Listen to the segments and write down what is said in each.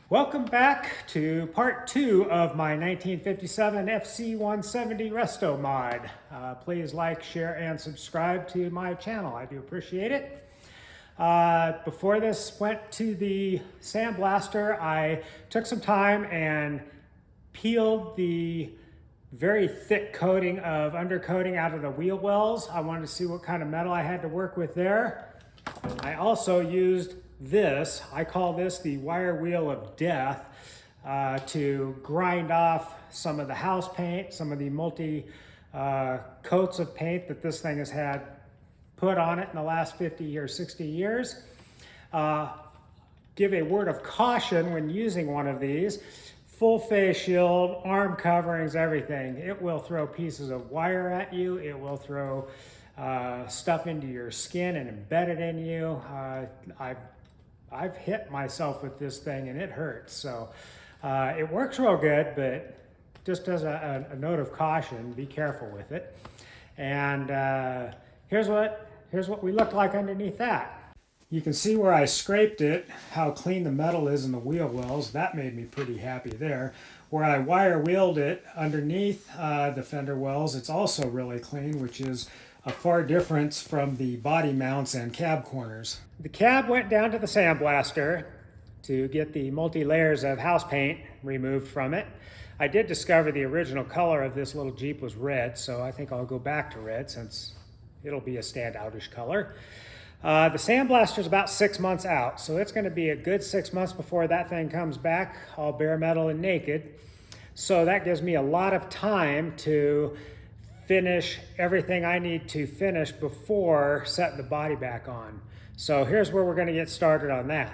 Welcome back to part 2 of my 1957 FC-170 resto mod. Please like, share, and subscribe to my channel. I do appreciate it. Before this went to the sandblaster, I took some time and peeled the very thick coating of undercoating out of the wheel wells. I wanted to see what kind of metal I had to work with there. I also used this, I call this the wire wheel of death, to grind off some of the house paint, some of the multi coats of paint that this thing has had put on it in the last 50 or 60 years. Give a word of caution when using one of these. Full face shield, arm coverings, everything. It will throw pieces of wire at you. It will throw stuff into your skin and embed it in you. I've hit myself with this thing and it hurts. So it works real good, but just as a note of caution, be careful with it. And here's what we look like underneath that. You can see where I scraped it, how clean the metal is in the wheel wells. That made me pretty happy there. Where I wire wheeled it underneath the fender wells, it's also really clean, which is a far difference from the body mounts and cab corners. The cab went down to the sandblaster to get the multi-layers of house paint removed from it. I did discover the original color of this little Jeep was red, so I think I'll go back to red since it'll be a standoutish color. The sandblaster is about 6 months out, so it's going to be a good 6 months before that thing comes back all bare metal and naked. So that gives me a lot of time to finish everything I need to finish before setting the body back on. So here's where we're going to get started on that.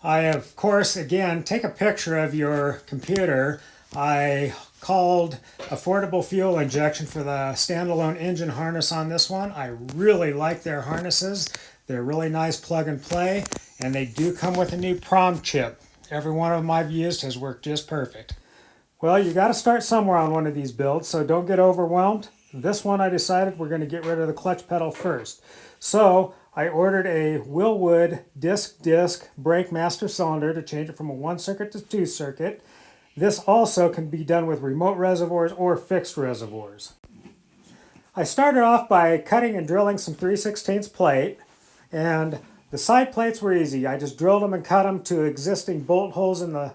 I, of course, again, take a picture of your computer. I called affordable fuel injection for the standalone engine harness on this one. I really like their harnesses. They're really nice plug and play, and they do come with a new prom chip. Every one of them I've used has worked just perfect. Well, you got to start somewhere on one of these builds, so don't get overwhelmed. This one I decided we're going to get rid of the clutch pedal first. So I ordered a Willwood disc brake master cylinder to change it from a 1-circuit to 2-circuit. This also can be done with remote reservoirs or fixed reservoirs. I started off by cutting and drilling some 3/16 plate, and the side plates were easy. I just drilled them and cut them to existing bolt holes in the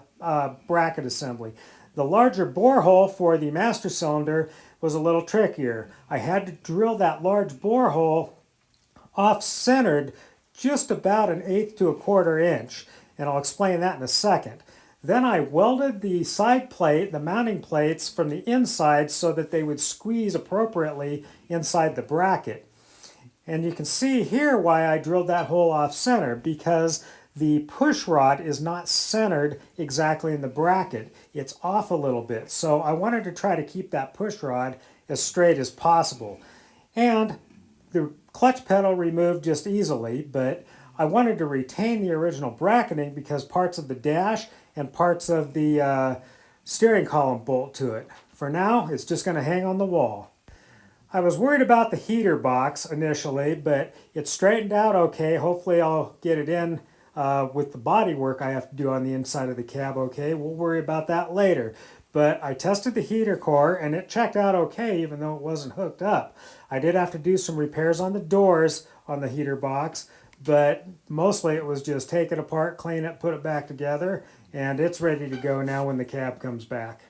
bracket assembly. The larger bore hole for the master cylinder was a little trickier. I had to drill that large bore hole off-centered just about 1/8 to 1/4 inch, and I'll explain that in a second. Then I welded the side plate, the mounting plates, from the inside so that they would squeeze appropriately inside the bracket. And you can see here why I drilled that hole off-center, because the push rod is not centered exactly in the bracket. It's off a little bit. So I wanted to try to keep that push rod as straight as possible. And the clutch pedal removed just easily, but I wanted to retain the original bracketing because parts of the dash and parts of the steering column bolt to it. For now, it's just going to hang on the wall. I was worried about the heater box initially, but it straightened out okay. Hopefully I'll get it in with the body work I have to do on the inside of the cab okay. We'll worry about that later. But I tested the heater core and it checked out okay even though it wasn't hooked up. I did have to do some repairs on the doors on the heater box, but mostly it was just take it apart, clean it, put it back together, and it's ready to go now when the cab comes back.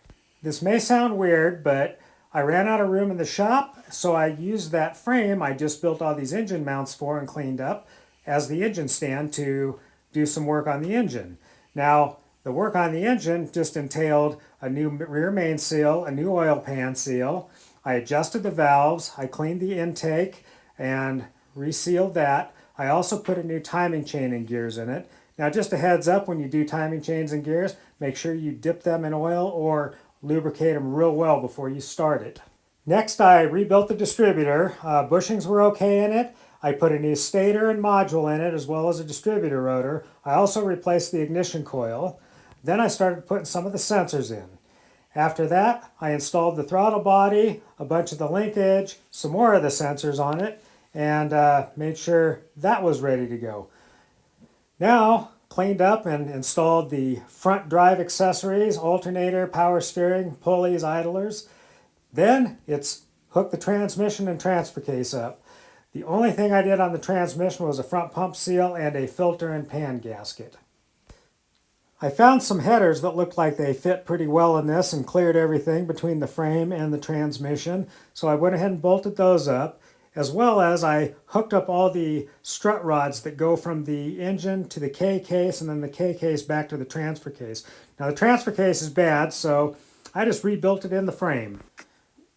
This may sound weird, but I ran out of room in the shop, so I used that frame I just built all these engine mounts for and cleaned up as the engine stand to do some work on the engine. Now, the work on the engine just entailed a new rear main seal, a new oil pan seal. I adjusted the valves, I cleaned the intake and resealed that. I also put a new timing chain and gears in it. Now just a heads up, when you do timing chains and gears, make sure you dip them in oil or lubricate them real well before you start it. Next, I rebuilt the distributor. Bushings were okay in it. I put a new stator and module in it as well as a distributor rotor. I also replaced the ignition coil. Then I started putting some of the sensors in. After that, I installed the throttle body, a bunch of the linkage, some more of the sensors on it, and made sure that was ready to go. Now, cleaned up and installed the front drive accessories, alternator, power steering, pulleys, idlers. Then it's hooked the transmission and transfer case up. The only thing I did on the transmission was a front pump seal and a filter and pan gasket. I found some headers that looked like they fit pretty well in this and cleared everything between the frame and the transmission. So I went ahead and bolted those up, as well as I hooked up all the strut rods that go from the engine to the K case and then the K case back to the transfer case. Now the transfer case is bad, so I just rebuilt it in the frame.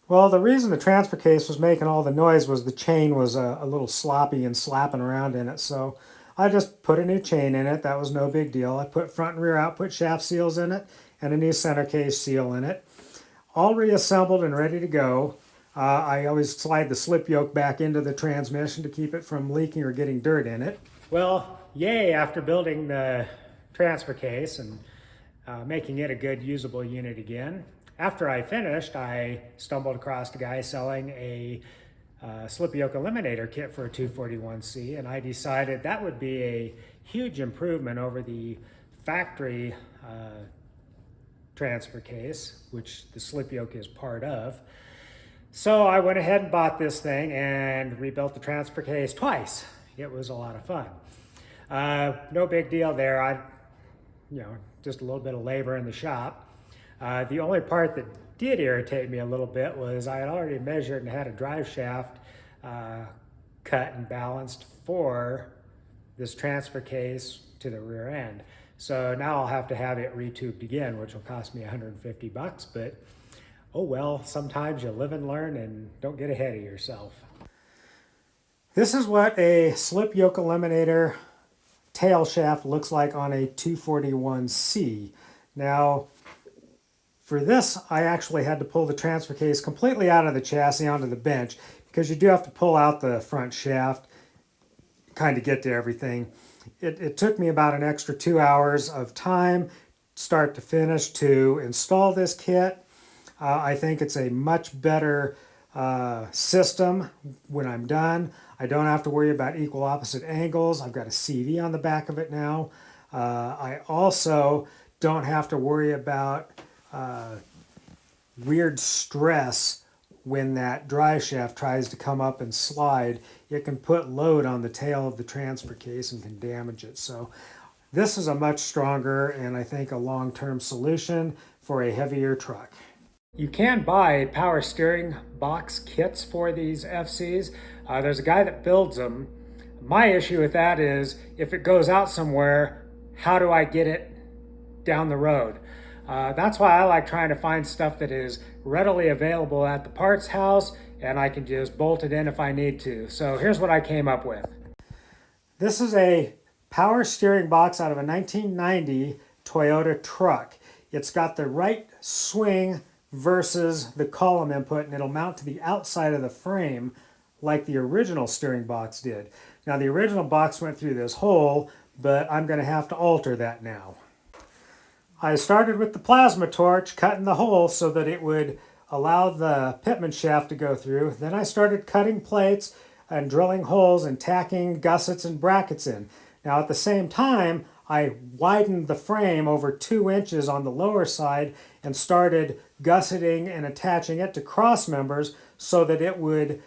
Well, the reason the transfer case was making all the noise was the chain was a little sloppy and slapping around in it, so I just put a new chain in it. That was no big deal. I put front and rear output shaft seals in it and a new center case seal in it. All reassembled and ready to go. I always slide the slip yoke back into the transmission to keep it from leaking or getting dirt in it. Well, yay, after building the transfer case and making it a good usable unit again. After I finished, I stumbled across a guy selling a slip yoke eliminator kit for a 241C, and I decided that would be a huge improvement over the factory transfer case, which the slip yoke is part of. So I went ahead and bought this thing and rebuilt the transfer case twice. It was a lot of fun. No big deal there. Just a little bit of labor in the shop. The only part that did irritate me a little bit was I had already measured and had a drive shaft cut and balanced for this transfer case to the rear end. So now I'll have to have it retubed again, which will cost me $150, but oh well, sometimes you live and learn and don't get ahead of yourself. This is what a slip yoke eliminator tail shaft looks like on a 241C. Now, for this, I actually had to pull the transfer case completely out of the chassis onto the bench because you do have to pull out the front shaft, kind of get to everything. It took me about an extra 2 hours of time, start to finish, to install this kit. I think it's a much better system when I'm done. I don't have to worry about equal opposite angles. I've got a CV on the back of it now. I also don't have to worry about weird stress when that drive shaft tries to come up and slide. It can put load on the tail of the transfer case and can damage it. So this is a much stronger and I think a long-term solution for a heavier truck. You can buy power steering box kits for these FCs. There's a guy that builds them. My issue with that is if it goes out somewhere, how do I get it down the road? That's why I like trying to find stuff that is readily available at the parts house and I can just bolt it in if I need to. So here's what I came up with. This is a power steering box out of a 1990 Toyota truck. It's got the right swing versus the column input, and it'll mount to the outside of the frame like the original steering box did. Now the original box went through this hole, but I'm going to have to alter that now. I started with the plasma torch, cutting the hole so that it would allow the pitman shaft to go through. Then I started cutting plates and drilling holes and tacking gussets and brackets in. Now at the same time, I widened the frame over 2 inches on the lower side and started gusseting and attaching it to cross members so that it would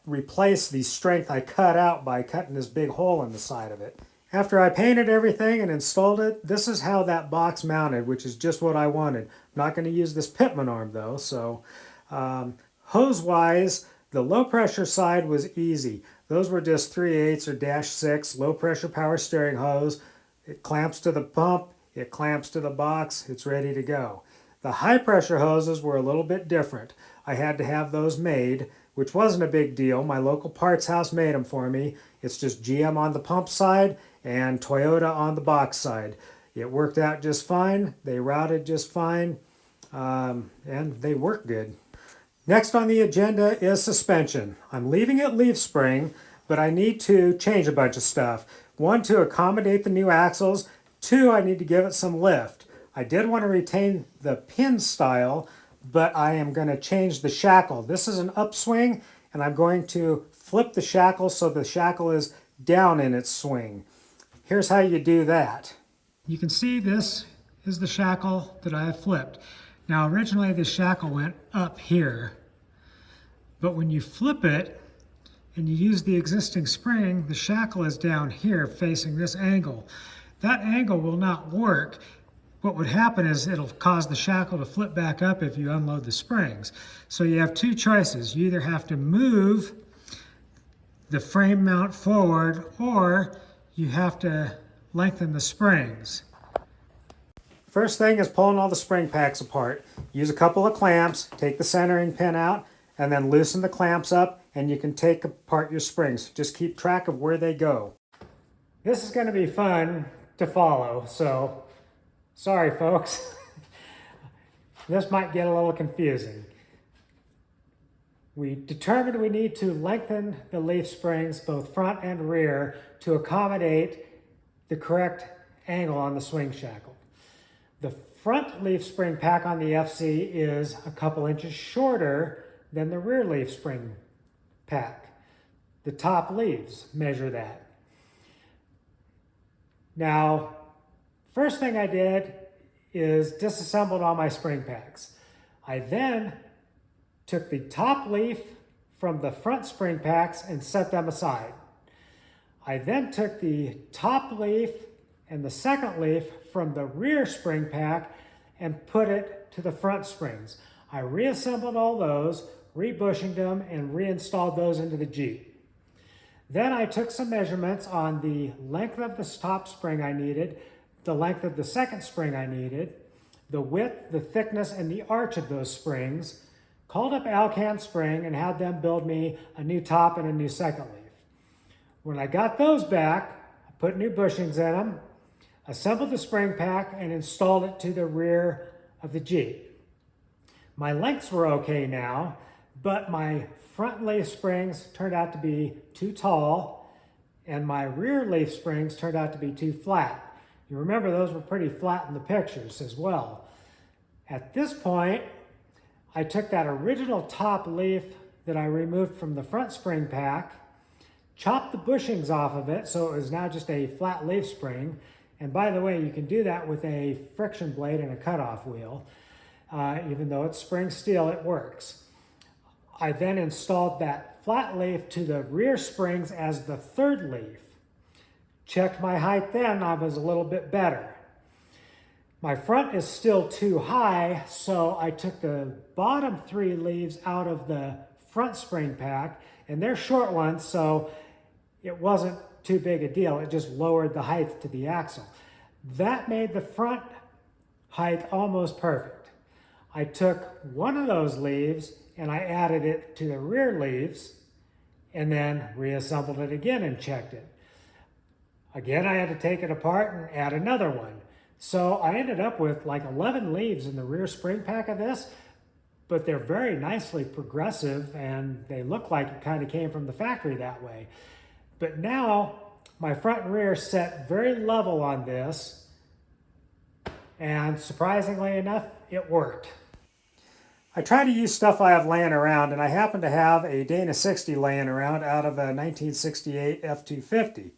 replace the strength I cut out by cutting this big hole in the side of it. After I painted everything and installed it, this is how that box mounted, which is just what I wanted. I'm not going to use this pitman arm though, so hose-wise, the low pressure side was easy. Those were just 3/8 or -6 low pressure power steering hose. It clamps to the pump, it clamps to the box, it's ready to go. The high pressure hoses were a little bit different. I had to have those made, which wasn't a big deal. My local parts house made them for me. It's just GM on the pump side and Toyota on the box side. It worked out just fine. They routed just fine, and they work good. Next on the agenda is suspension. I'm leaving it leaf spring, but I need to change a bunch of stuff. 1, to accommodate the new axles. 2, I need to give it some lift. I did want to retain the pin style, but I am going to change the shackle. This is an upswing, and I'm going to flip the shackle so the shackle is down in its swing. Here's how you do that. You can see this is the shackle that I have flipped. Now originally the shackle went up here, but when you flip it and you use the existing spring, the shackle is down here facing this angle. That angle will not work. What would happen is it'll cause the shackle to flip back up if you unload the springs. So you have two choices. You either have to move the frame mount forward, or you have to lengthen the springs. First thing is pulling all the spring packs apart. Use a couple of clamps, take the centering pin out, and then loosen the clamps up, and you can take apart your springs. Just keep track of where they go. This is going to be fun to follow, so sorry folks. This might get a little confusing. We determined we need to lengthen the leaf springs, both front and rear, to accommodate the correct angle on the swing shackle. The front leaf spring pack on the FC is a couple inches shorter than the rear leaf spring pack. The top leaves measure that. Now, first thing I did is disassembled all my spring packs. I then took the top leaf from the front spring packs and set them aside. I then took the top leaf and the second leaf from the rear spring pack and put it to the front springs. I reassembled all those, rebushinged them, and reinstalled those into the Jeep. Then I took some measurements on the length of the top spring I needed, the length of the second spring I needed, the width, the thickness, and the arch of those springs, called up Alcan Spring and had them build me a new top and a new second leaf. When I got those back, I put new bushings in them, assembled the spring pack, and installed it to the rear of the Jeep. My lengths were okay now, but my front leaf springs turned out to be too tall, and my rear leaf springs turned out to be too flat. You remember those were pretty flat in the pictures as well. At this point, I took that original top leaf that I removed from the front spring pack, chopped the bushings off of it so it was now just a flat leaf spring. And by the way, you can do that with a friction blade and a cutoff wheel. Even though it's spring steel, it works. I then installed that flat leaf to the rear springs as the third leaf. Checked my height then, I was a little bit better. My front is still too high, so I took the bottom three leaves out of the front spring pack, and they're short ones, so it wasn't too big a deal. It just lowered the height to the axle. That made the front height almost perfect. I took one of those leaves and I added it to the rear leaves and then reassembled it again and checked it. Again, I had to take it apart and add another one. So I ended up with like 11 leaves in the rear spring pack of this, but they're very nicely progressive and they look like it kind of came from the factory that way. But now my front and rear set very level on this, and surprisingly enough, it worked. I try to use stuff I have laying around, and I happen to have a Dana 60 laying around out of a 1968 F-250.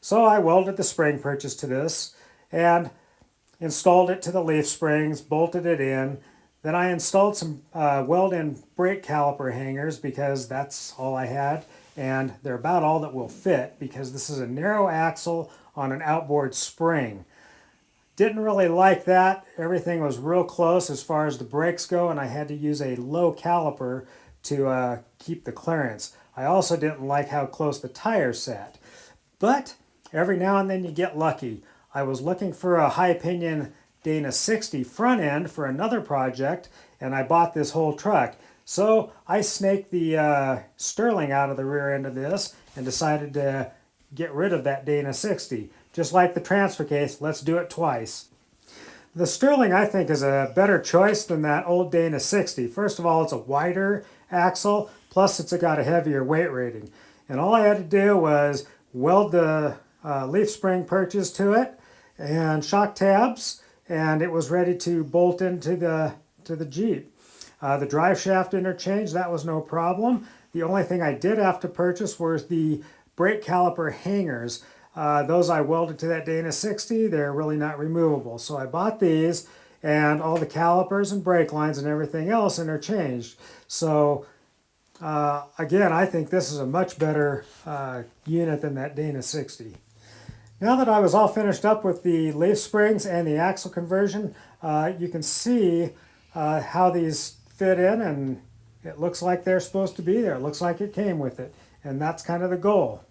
So I welded the spring purchase to this and installed it to the leaf springs, bolted it in. Then I installed some weld-in brake caliper hangers because that's all I had, and they're about all that will fit because this is a narrow axle on an outboard spring. Didn't really like that. Everything was real close as far as the brakes go, and I had to use a low caliper to keep the clearance. I also didn't like how close the tires sat. But every now and then you get lucky. I was looking for a high pinion Dana 60 front end for another project, and I bought this whole truck. So I snaked the Sterling out of the rear end of this and decided to get rid of that Dana 60. Just like the transfer case, let's do it twice. The Sterling, I think, is a better choice than that old Dana 60. First of all, it's a wider axle, plus it's got a heavier weight rating. And all I had to do was weld the leaf spring purchase to it and shock tabs, and it was ready to bolt into the Jeep. The drive shaft interchange, that was no problem. The only thing I did have to purchase was the brake caliper hangers. Those I welded to that Dana 60, they're really not removable. So I bought these, and all the calipers and brake lines and everything else interchanged. So again, I think this is a much better unit than that Dana 60. Now that I was all finished up with the leaf springs and the axle conversion, you can see how these fit in, and it looks like they're supposed to be there. It looks like it came with it, and that's kind of the goal.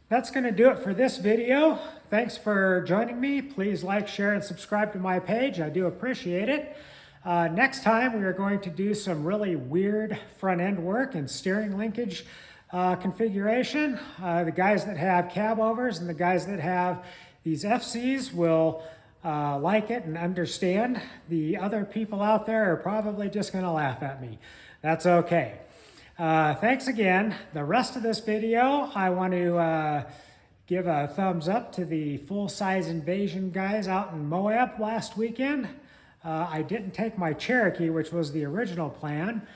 That's going to do it for this video. Thanks for joining me. Please like, share, and subscribe to my page. I do appreciate it. Next time we are going to do some really weird front end work and steering linkage configuration. The guys that have cab overs and the guys that have these FCs will like it and understand. The other people out there are probably just going to laugh at me. That's okay. Thanks again. The rest of this video, I want to give a thumbs up to the full-size Invasion guys out in Moab last weekend. I didn't take my Cherokee, which was the original plan,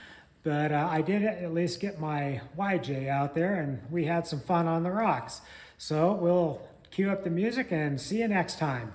but I did at least get my YJ out there, and we had some fun on the rocks. So we'll cue up the music and see you next time.